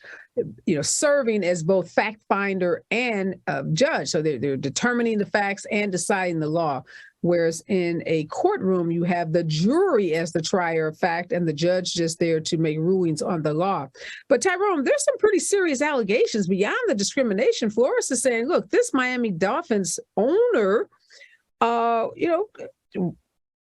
serving as both fact finder and judge. So they're determining the facts and deciding the law. Whereas in a courtroom, you have the jury as the trier of fact and the judge just there to make rulings on the law. But Tyrone, there's some pretty serious allegations beyond the discrimination. Flores is saying, look, this Miami Dolphins owner,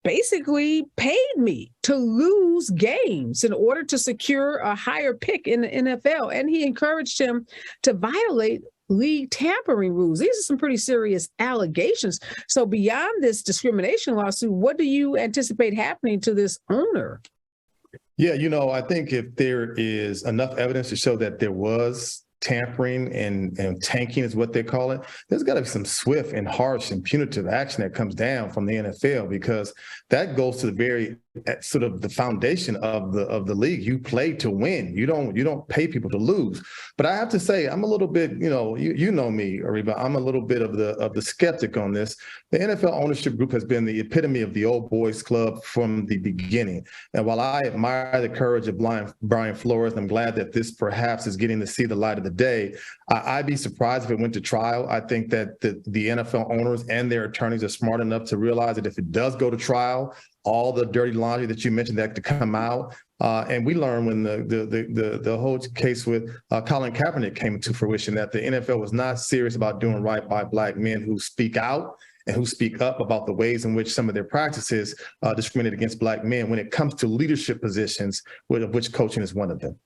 basically paid me to lose games in order to secure a higher pick in the NFL. And he encouraged him to violate league tampering rules. These are some pretty serious allegations. So beyond this discrimination lawsuit, what do you anticipate happening to this owner? Yeah, I think if there is enough evidence to show that there was tampering and tanking is what they call it, there's got to be some swift and harsh and punitive action that comes down from the NFL, because that goes to the very sort of the foundation of the league. You play to win. You don't pay people to lose. But I have to say, I'm a little bit, you know me, Areva, I'm a little bit of the skeptic on this. The NFL ownership group has been the epitome of the old boys club from the beginning. And while I admire the courage of Brian Flores, I'm glad that this perhaps is getting to see the light of the day. I'd be surprised if it went to trial. I think that the NFL owners and their attorneys are smart enough to realize that if it does go to trial, all the dirty laundry that you mentioned that to come out. And we learned when the whole case with Colin Kaepernick came to fruition that the NFL was not serious about doing right by Black men who speak out and who speak up about the ways in which some of their practices discriminate against Black men when it comes to leadership positions, of which coaching is one of them.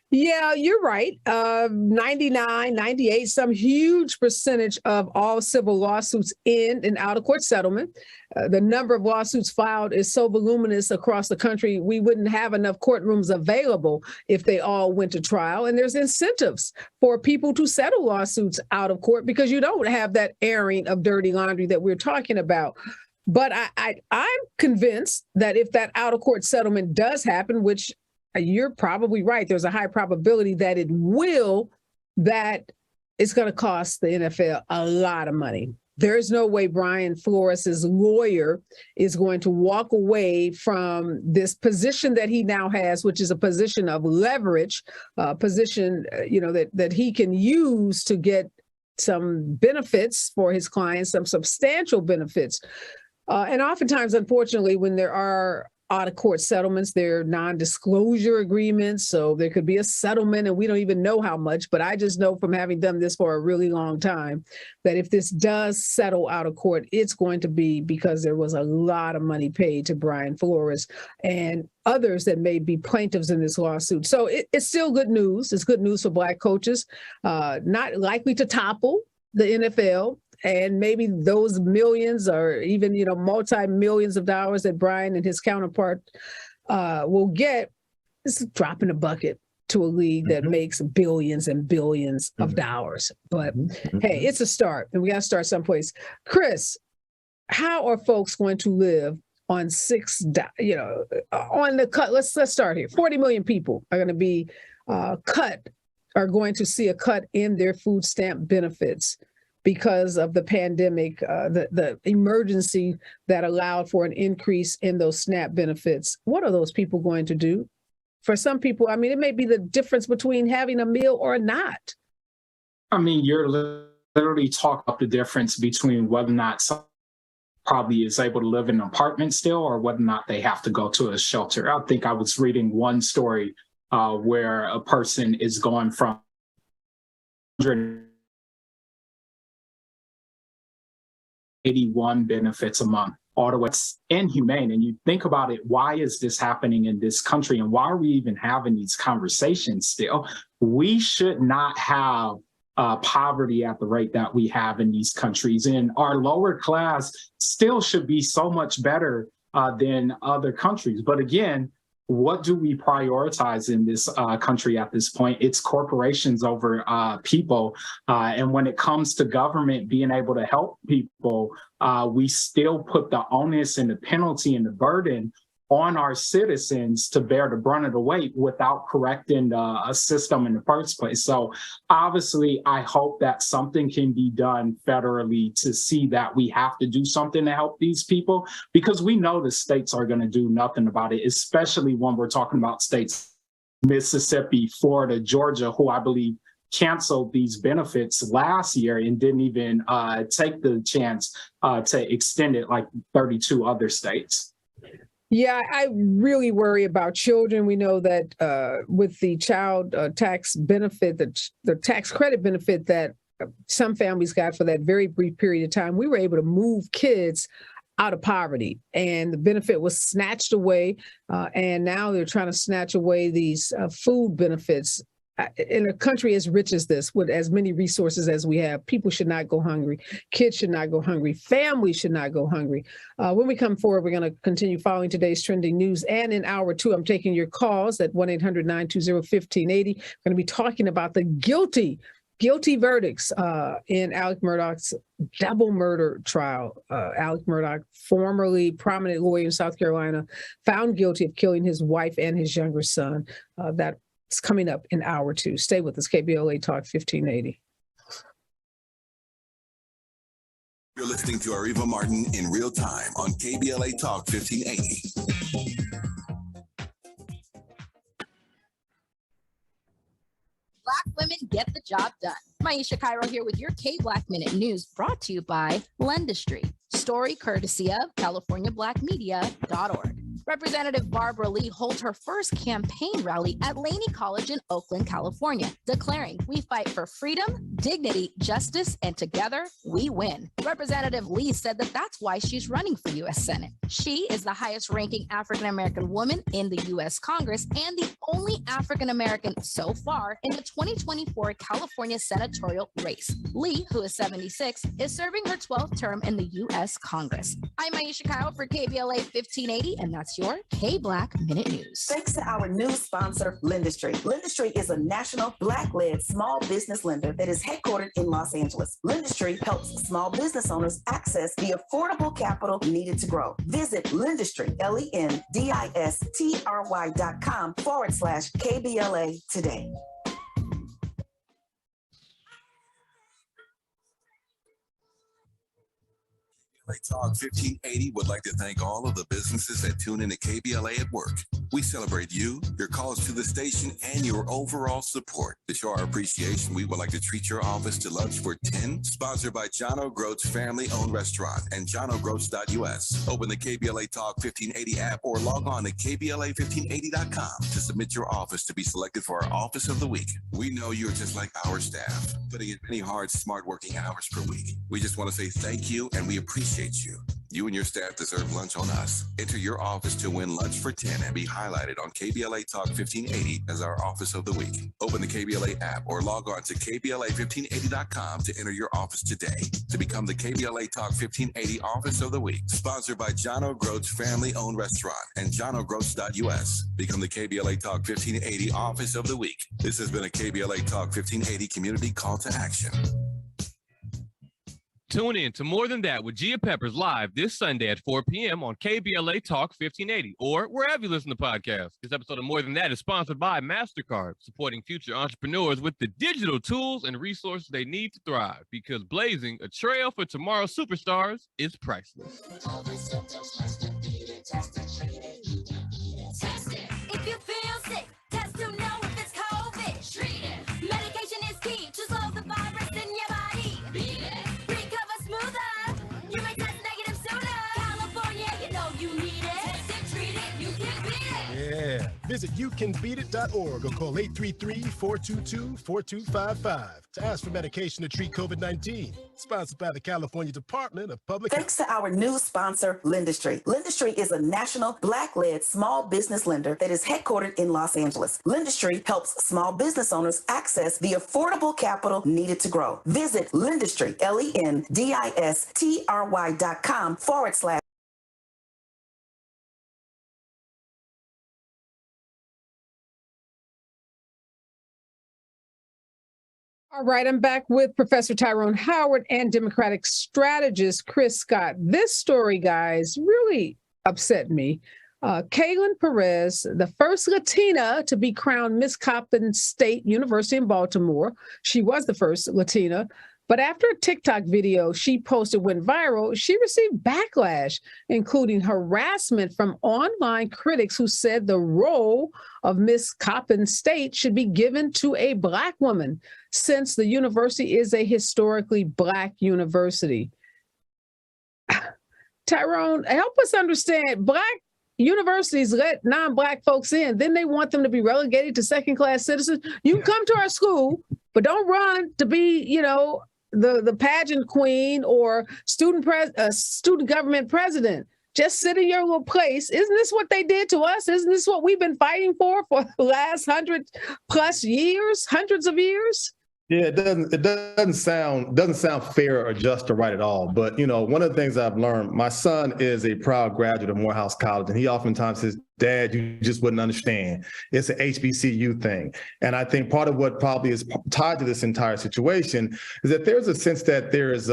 Yeah, you're right. 99, 98, some huge percentage of all civil lawsuits end in out-of-court settlement. The number of lawsuits filed is so voluminous across the country, we wouldn't have enough courtrooms available if they all went to trial. And there's incentives for people to settle lawsuits out of court because you don't have that airing of dirty laundry that we're talking about. But I'm convinced that if that out-of-court settlement does happen, which you're probably right, there's a high probability that it will, that it's going to cost the NFL a lot of money. There's no way Brian Flores' lawyer is going to walk away from this position that he now has, which is a position of leverage, position, that he can use to get some benefits for his clients, some substantial benefits. And oftentimes, unfortunately, when there are out-of-court settlements, they're non-disclosure agreements, so there could be a settlement and we don't even know how much, but I just know from having done this for a really long time that if this does settle out of court, it's going to be because there was a lot of money paid to Brian Flores and others that may be plaintiffs in this lawsuit. So it's still good news. It's good news for Black coaches, not likely to topple the NFL. And maybe those millions or even, multi-millions of dollars that Brian and his counterpart will get is a drop in the bucket to a league that makes billions and billions of dollars. But hey, it's a start and we got to start someplace. Chris, how are folks going to live on on the cut? Let's start here. 40 million people are going to be are going to see a cut in their food stamp benefits because of the pandemic, the emergency that allowed for an increase in those SNAP benefits. What are those people going to do? For some people, it may be the difference between having a meal or not. You're literally talking about the difference between whether or not someone probably is able to live in an apartment still or whether or not they have to go to a shelter. I think I was reading one story where a person is going from 181 benefits a month. Although it's inhumane, and you think about it, why is this happening in this country, and why are we even having these conversations still? We should not have poverty at the rate that we have in these countries, and our lower class still should be so much better than other countries. But again, what do we prioritize in this country at this point? It's corporations over people. And when it comes to government being able to help people, we still put the onus and the penalty and the burden on our citizens to bear the brunt of the weight without correcting a system in the first place. So obviously, I hope that something can be done federally to see that we have to do something to help these people, because we know the states are going to do nothing about it, especially when we're talking about states, Mississippi, Florida, Georgia, who I believe canceled these benefits last year and didn't even take the chance to extend it like 32 other states. Yeah, I really worry about children. We know that with the child tax benefit, the tax credit benefit that some families got for that very brief period of time, we were able to move kids out of poverty, and the benefit was snatched away. And now they're trying to snatch away these food benefits. In a country as rich as this, with as many resources as we have, people should not go hungry. Kids should not go hungry. Families should not go hungry. When we come forward, we're going to continue following today's trending news. And in hour two, I'm taking your calls at 1-800-920-1580. We're going to be talking about the guilty verdicts in Alec Murdaugh's double murder trial. Alec Murdaugh, formerly prominent lawyer in South Carolina, found guilty of killing his wife and his younger son. It's coming up in hour two. Stay with us, KBLA Talk 1580. You're listening to Areva Martin in real time on KBLA Talk 1580. Black women get the job done. Maisha Cairo here with your K-Black Minute News, brought to you by Lendistry. Story courtesy of CaliforniaBlackMedia.org. Representative Barbara Lee holds her first campaign rally at Laney College in Oakland, California, declaring, "We fight for freedom, dignity, justice, and together we win." Representative Lee said that that's why she's running for U.S. Senate. She is the highest-ranking African-American woman in the U.S. Congress and the only African-American so far in the 2024 California senatorial race. Lee, who is 76, is serving her 12th term in the U.S. Congress. I'm Aisha Kyle for KBLA 1580, and that's your K-Black Minute News. Thanks to our new sponsor, Lendistry. Lendistry is a national Black-led small business lender that is headquartered in Los Angeles. Lendistry helps small business owners access the affordable capital needed to grow. Visit Lendistry, LENDISTRY.com/KBLA today. KBLA Talk 1580 would like to thank all of the businesses that tune in to KBLA at work. We celebrate you, your calls to the station, and your overall support. To show our appreciation, we would like to treat your office to lunch for 10, sponsored by John O'Groats family-owned restaurant and johnogroats.us. Open the KBLA Talk 1580 app or log on to KBLA1580.com to submit your office to be selected for our Office of the Week. We know you're just like our staff, putting in many hard, smart working hours per week. We just want to say thank you, and we appreciate you. You and your staff deserve lunch on us. Enter your office to win lunch for 10 and be highlighted on KBLA Talk 1580 as our Office of the Week. Open the KBLA app or log on to KBLA1580.com to enter your office today to become the KBLA Talk 1580 Office of the Week. Sponsored by John O'Groats family-owned restaurant and johnogroats.us. Become the KBLA Talk 1580 Office of the Week. This has been a KBLA Talk 1580 community call to action. Tune in to More Than That with Gia Peppers live this Sunday at 4 p.m. on KBLA Talk 1580 or wherever you listen to podcasts. This episode of More Than That is sponsored by MasterCard, supporting future entrepreneurs with the digital tools and resources they need to thrive, because blazing a trail for tomorrow's superstars is priceless. If you feel sick, test to know if it's COVID. Treat it. Medication is key to slow the virus in your body. Beat it. Recover smoother. You may test negative sooner. California, you know you need it. Test it, treat it, you can beat it. Yeah. Visit youcanbeatit.org or call 833-422-4255 to ask for medication to treat COVID-19. Sponsored by the California Department of Public Health. Thanks to our new sponsor, Lendistry. Lendistry is a national Black-led small business lender that is headquartered in Los Angeles. Lendistry helps small business owners access the affordable capital needed to grow. Visit Lendistry, LENDISTRY.com/. All right, I'm back with Professor Tyrone Howard and Democratic strategist Chris Scott. This story, guys, really upset me. Kaylin Perez, the first Latina to be crowned Miss Coppin State University in Baltimore. She was the first Latina. But after a TikTok video she posted went viral, she received backlash, including harassment from online critics who said the role of Miss Coppin State should be given to a Black woman, since the university is a historically Black university. Tyrone, help us understand. Black universities let non-Black folks in, then they want them to be relegated to second-class citizens. You can come to our school, but don't run to be, the pageant queen or student government president. Just sit in your little place. Isn't this what they did to us? Isn't this what we've been fighting for the last 100+ years, hundreds of years? Yeah, it doesn't sound fair or just or right at all. But one of the things I've learned, my son is a proud graduate of Morehouse College, and he oftentimes says, "Dad, you just wouldn't understand. It's an HBCU thing." And I think part of what probably is tied to this entire situation is that there's a sense that there's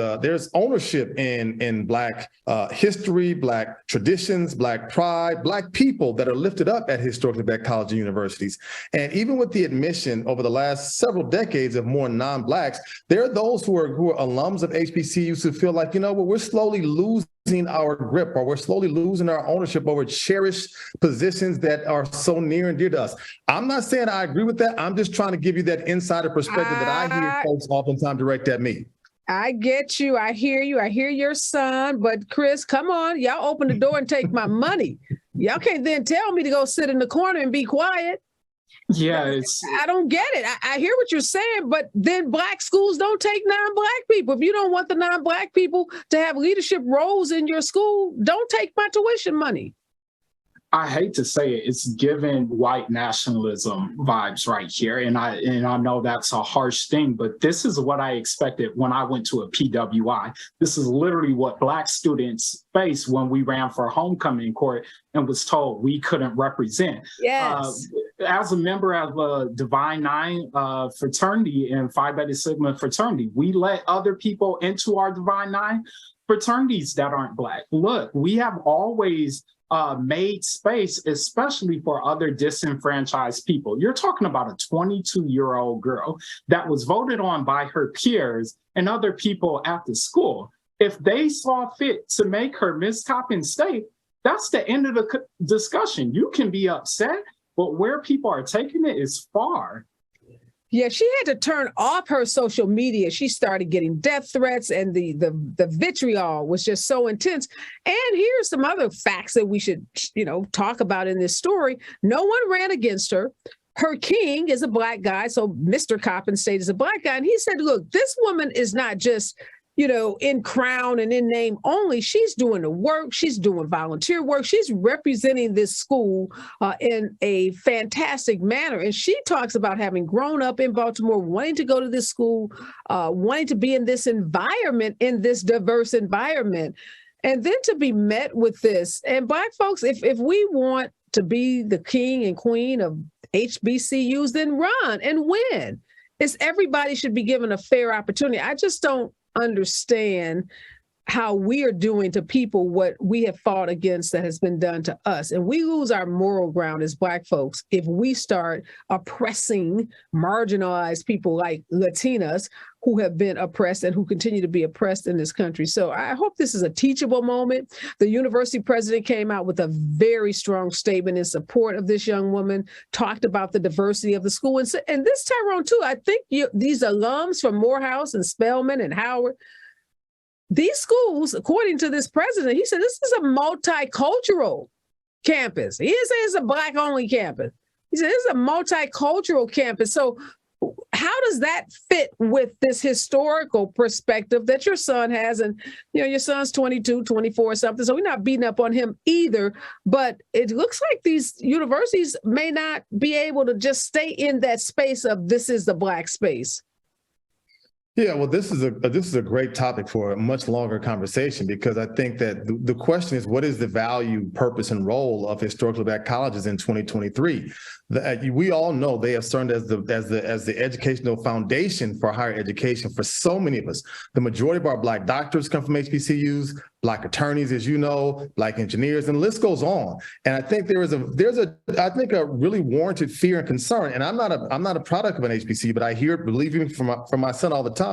ownership in Black history, Black traditions, Black pride, Black people that are lifted up at historically Black colleges and universities. And even with the admission over the last several decades of more non-Blacks, there are those who are alums of HBCUs who feel like, we're slowly losing our grip, or we're slowly losing our ownership over cherished positions that are so near and dear to us. I'm not saying I agree with that. I'm just trying to give you that insider perspective that I hear folks oftentimes direct at me. I get you. I hear you. I hear your son. But Chris, come on. Y'all open the door and take my money. Y'all can't then tell me to go sit in the corner and be quiet. Yeah, I don't get it. I hear what you're saying, but then Black schools don't take non-Black people. If you don't want the non-Black people to have leadership roles in your school, don't take my tuition money. I hate to say it, it's giving white nationalism vibes right here. And I know that's a harsh thing, but this is what I expected when I went to a PWI. This is literally what Black students faced when we ran for homecoming court and was told we couldn't represent. Yes. As a member of a Divine Nine fraternity and Phi Beta Sigma fraternity, we let other people into our Divine Nine fraternities that aren't Black. Look, we have always made space, especially for other disenfranchised people. You're talking about a 22-year-old girl that was voted on by her peers and other people at the school. If they saw fit to make her Miss Coppin State, that's the end of the discussion. You can be upset, but where people are taking it is far. Yeah, she had to turn off her social media. She started getting death threats, and the vitriol was just so intense. And here's some other facts that we should, talk about in this story. No one ran against her. Her king is a Black guy, so Mr. Coppin State is a Black guy. And he said, look, this woman is not just in crown and in name only. She's doing the work. She's doing volunteer work. She's representing this school in a fantastic manner. And she talks about having grown up in Baltimore, wanting to go to this school, wanting to be in this environment, in this diverse environment. And then to be met with this. And Black folks, if we want to be the king and queen of HBCUs, then run and win. Everybody should be given a fair opportunity. I just don't understand how we are doing to people what we have fought against that has been done to us. And we lose our moral ground as Black folks if we start oppressing marginalized people like Latinas who have been oppressed and who continue to be oppressed in this country. So I hope this is a teachable moment. The university president came out with a very strong statement in support of this young woman, talked about the diversity of the school. And this, Tyrone, too, I think these alums from Morehouse and Spelman and Howard, these schools, according to this president, he said this is a multicultural campus. He didn't say it's a Black-only campus. He said this is a multicultural campus. So how does that fit with this historical perspective that your son has? And, your son's 22, 24 something, so we're not beating up on him either. But it looks like these universities may not be able to just stay in that space of this is the Black space. Yeah, well, this is a great topic for a much longer conversation, because I think that the question is, what is the value, purpose, and role of historically Black colleges in 2023? We all know they have served as the educational foundation for higher education for so many of us. The majority of our Black doctors come from HBCUs, Black attorneys, as you know, Black engineers, and the list goes on. And I think there's a really warranted fear and concern. And I'm not a product of an HBCU, but I hear it, believe me, from my son all the time,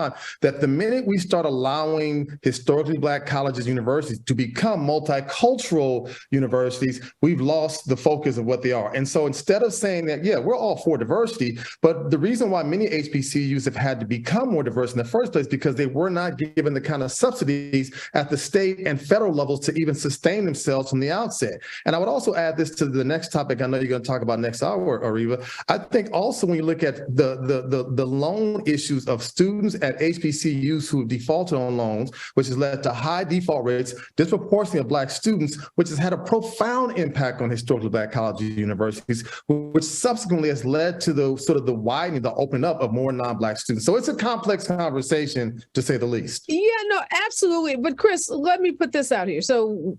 that the minute we start allowing historically Black colleges, universities to become multicultural universities, we've lost the focus of what they are. And so instead of saying that, yeah, we're all for diversity, but the reason why many HBCUs have had to become more diverse in the first place, because they were not given the kind of subsidies at the state and federal levels to even sustain themselves from the outset. And I would also add this to the next topic I know you're going to talk about next hour, Areva. I think also when you look at the loan issues of students at HBCUs who have defaulted on loans, which has led to high default rates, disproportionately of Black students, which has had a profound impact on historically Black colleges and universities, which subsequently has led to the widening, the opening up of more non-Black students. So it's a complex conversation, to say the least. Yeah, no, absolutely. But Chris, let me put this out here. So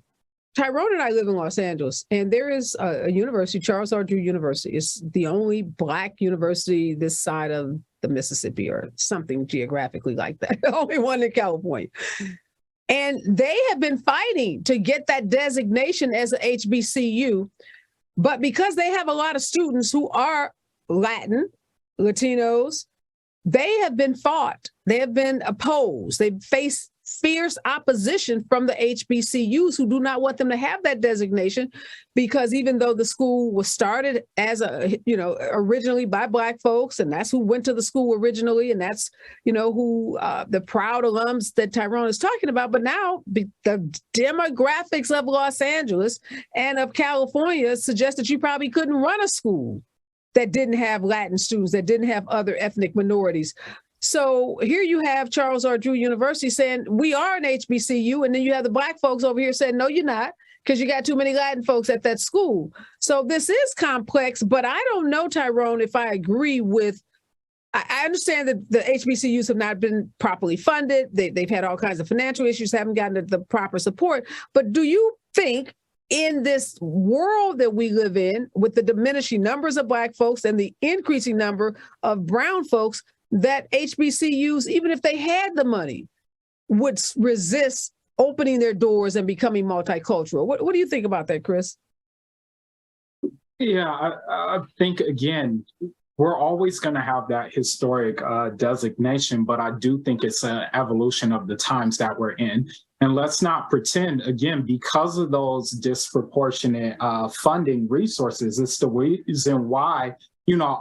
Tyrone and I live in Los Angeles, and there is a university, Charles R. Drew University. It's the only Black university this side of the Mississippi, or something geographically like that. The only one in California. And they have been fighting to get that designation as an HBCU. But because they have a lot of students who are Latin, Latinos, they have been fought. They have been opposed. They've faced fierce opposition from the HBCUs who do not want them to have that designation, because even though the school was started as originally by Black folks, and that's who went to the school originally, and that's, who the proud alums that Tyrone is talking about. But now the demographics of Los Angeles and of California suggest that you probably couldn't run a school that didn't have Latin students, that didn't have other ethnic minorities. So here you have Charles R. Drew University saying, we are an HBCU. And then you have the Black folks over here saying, no, you're not, because you got too many Latin folks at that school. So this is complex, but I don't know, Tyrone, if I agree with, I understand that the HBCUs have not been properly funded. They've had all kinds of financial issues, haven't gotten the proper support. But do you think in this world that we live in, with the diminishing numbers of Black folks and the increasing number of brown folks, that HBCUs, even if they had the money, would resist opening their doors and becoming multicultural? What do you think about that, Chris? Yeah, I think, again, we're always going to have that historic designation, but I do think it's an evolution of the times that we're in. And let's not pretend, again, because of those disproportionate funding resources, it's the reason why,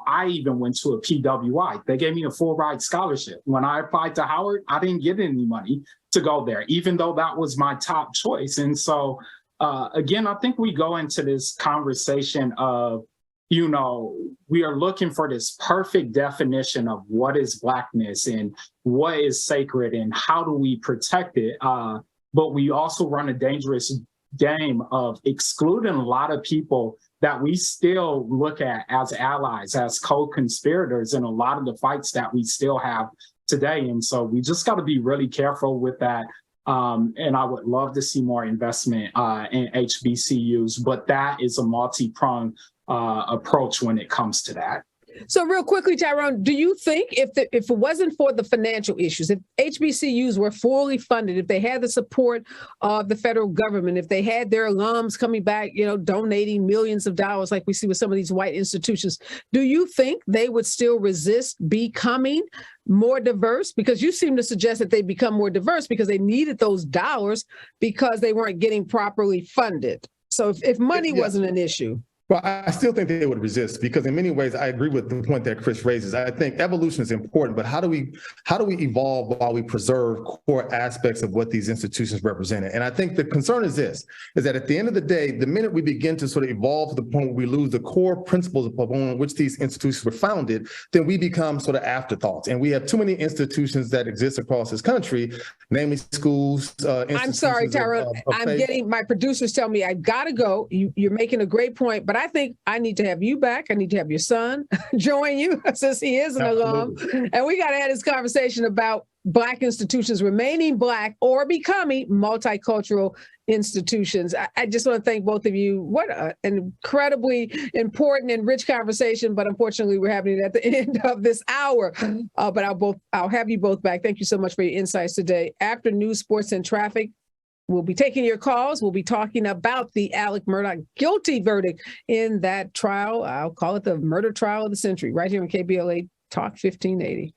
I even went to a PWI. They gave me a full ride scholarship. When I applied to Howard, I didn't get any money to go there, even though that was my top choice. And so, again, I think we go into this conversation of, we are looking for this perfect definition of what is Blackness and what is sacred and how do we protect it. But we also run a dangerous game of excluding a lot of people that we still look at as allies, as co-conspirators in a lot of the fights that we still have today. And so we just got to be really careful with that. And I would love to see more investment in HBCUs, but that is a multi-pronged approach when it comes to that. So real quickly, Tyrone, do you think if it wasn't for the financial issues, if HBCUs were fully funded, if they had the support of the federal government, if they had their alums coming back, donating millions of dollars like we see with some of these white institutions, do you think they would still resist becoming more diverse? Because you seem to suggest that they become more diverse because they needed those dollars because they weren't getting properly funded. So if money wasn't an issue. Well, I still think they would resist, because in many ways, I agree with the point that Chris raises. I think evolution is important, but how do we evolve while we preserve core aspects of what these institutions represented? And I think the concern is that at the end of the day, the minute we begin to sort of evolve to the point where we lose the core principles upon which these institutions were founded, then we become sort of afterthoughts. And we have too many institutions that exist across this country, namely schools. I'm sorry, Tyrone. My producers tell me I gotta go. You're making a great point, but I think I need to have you back. I need to have your son join you, since he is an alum. And we got to have this conversation about Black institutions remaining Black or becoming multicultural institutions. I just want to thank both of you. What an incredibly important and rich conversation, but unfortunately we're having it at the end of this hour. But I'll have you both back. Thank you so much for your insights today. After news, sports, and traffic, we'll be taking your calls. We'll be talking about the Alex Murdaugh guilty verdict in that trial. I'll call it the murder trial of the century, right here on KBLA Talk 1580.